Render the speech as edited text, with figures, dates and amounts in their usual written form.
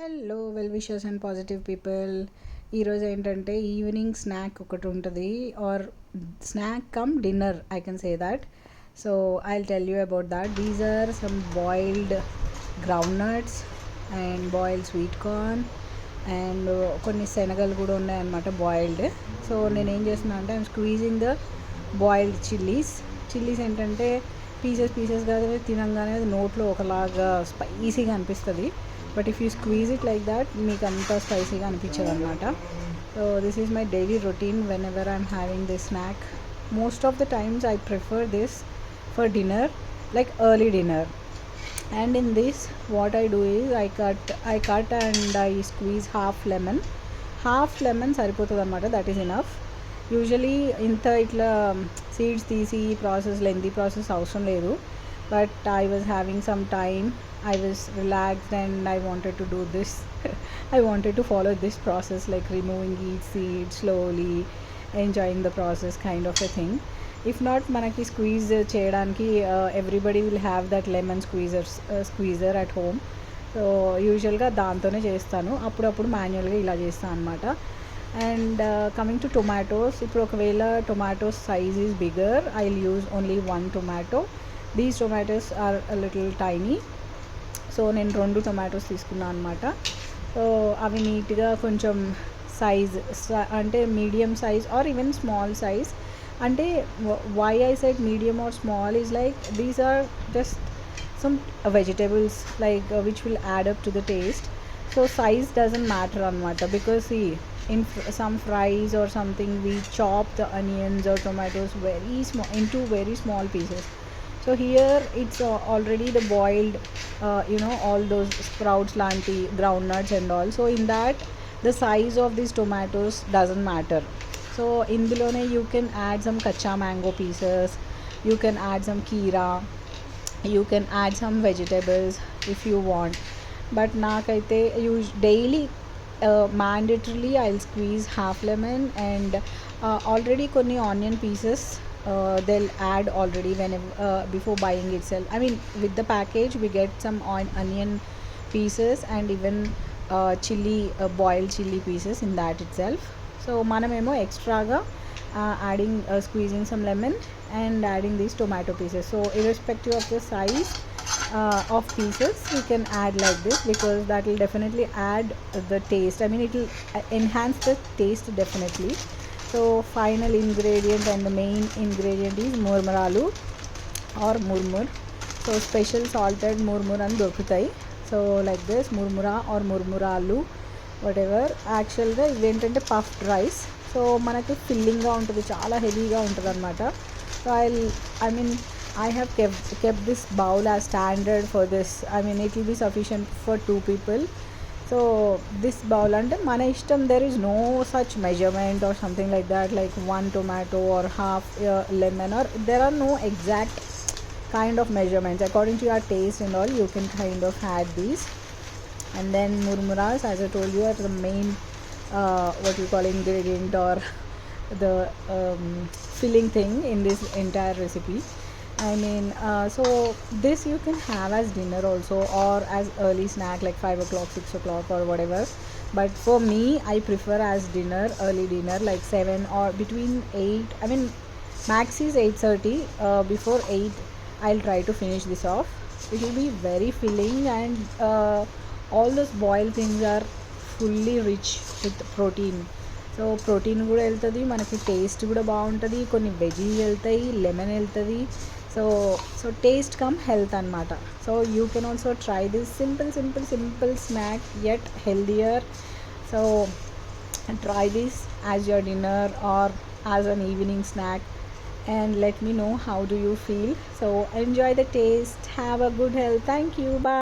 Hello well wishers and positive people. ఈరోజు ఏంటంటే evening snack ఒకటి ఉంటుంది, or snack cum dinner, I can say that. So I will tell you about that. These are some boiled groundnuts and boiled sweet corn and కొన్ని శనగలు కూడా ఉన్నాయన్నమాట boiled. So నేనేం చేస్తున్నా అంటే I'm squeezing the boiled chillies ఏంటంటే పీసెస్గా తినంగానే అది నోట్లో ఒకలాగా స్పైసీగా అనిపిస్తుంది. But if you squeeze it like that మీకు అంత స్పైసీగా అనిపించదు అనమాట. So this is my daily routine when ever I'm having this snack. Most of the times I prefer this for dinner, like early dinner. And in this what I do is I cut and I squeeze half lemon సరిపోతుంది అనమాట. That is enough. Usually ఇంత ఇట్లా seeds తీసి lengthy process అవసరం లేదు. But I was having some time, I was relaxed and I wanted to do this. I wanted to follow this process, like removing each seed slowly, enjoying the process kind of a thing. If not, manaki squeeze cheyadaniki everybody will have that lemon squeezer at home. So usual ga dantone chestanu, appudu manual ga ila chestanu anamata. And coming to tomatoes, ippudu okavela tomato size is bigger, I'll use only one tomato. These tomatoes are a little tiny, so నేను 2 tomatoes తీసుకున్నాను అనమాట. So అవి నీట్గా కొంచెం size అంటే medium size or even small size. అంటే why I said medium or small is like these are just some vegetables like which will add up to the taste. So size doesn't matter అనమాట, because in some fries or something we chop the onions or tomatoes into very small pieces. So here it's already the boiled all those sprouts lanti groundnuts and all. So in that the size of these tomatoes doesn't matter. So indulone you can add some kacha mango pieces, you can add some keera, you can add some vegetables if you want. But naakaithe daily mandatorily I'll squeeze half lemon and already konni onion pieces they'll add already whenever before buying itself. I mean with the package we get some onion pieces and even boiled chili pieces in that itself. So manamemo extra ga adding squeezing some lemon and adding these tomato pieces. So irrespective of the size of pieces you can add like this, because that will definitely add the taste. I mean it will enhance the taste definitely. So final ingredient and the main ingredient is murmuralu or murmur. So special salted murmur and dorkutai. So like this murmura or murmuralu whatever. Actually ga ivi entante puffed rice. So manaki filling ga untadi, chaala heavy ga untadi anamata. So I have kept this bowl as standard for this. I mean it will be sufficient for 2 people. So this bowl ante mana ishtam, there is no such measurement or something like that, like 1 tomato or half lemon, or there are no exact kind of measurements. According to your taste and all you can kind of add these. And then murmuras, as I told you, are the main what you call ingredient or the filling thing in this entire recipe. I mean so this you can have as dinner also, or as early snack like 5 o'clock 6 o'clock or whatever. But for me I prefer as dinner, early dinner, like 7 or between 8. I mean max is 8:30. Before 8 I'll try to finish this off. It will be very filling and all those boiled things are fully rich with protein. So protein కూడా వెళ్తుంది మనకి, taste కూడా బాగుంటుంది, కొన్ని veggies వెళ్తాయి, lemon వెళ్తుంది. So taste come health అనమాట. So you can also try this simple snack yet healthier. So try this as your dinner or as an evening snack and let me know how do you feel. So enjoy the taste, have a good health. Thank you, bye.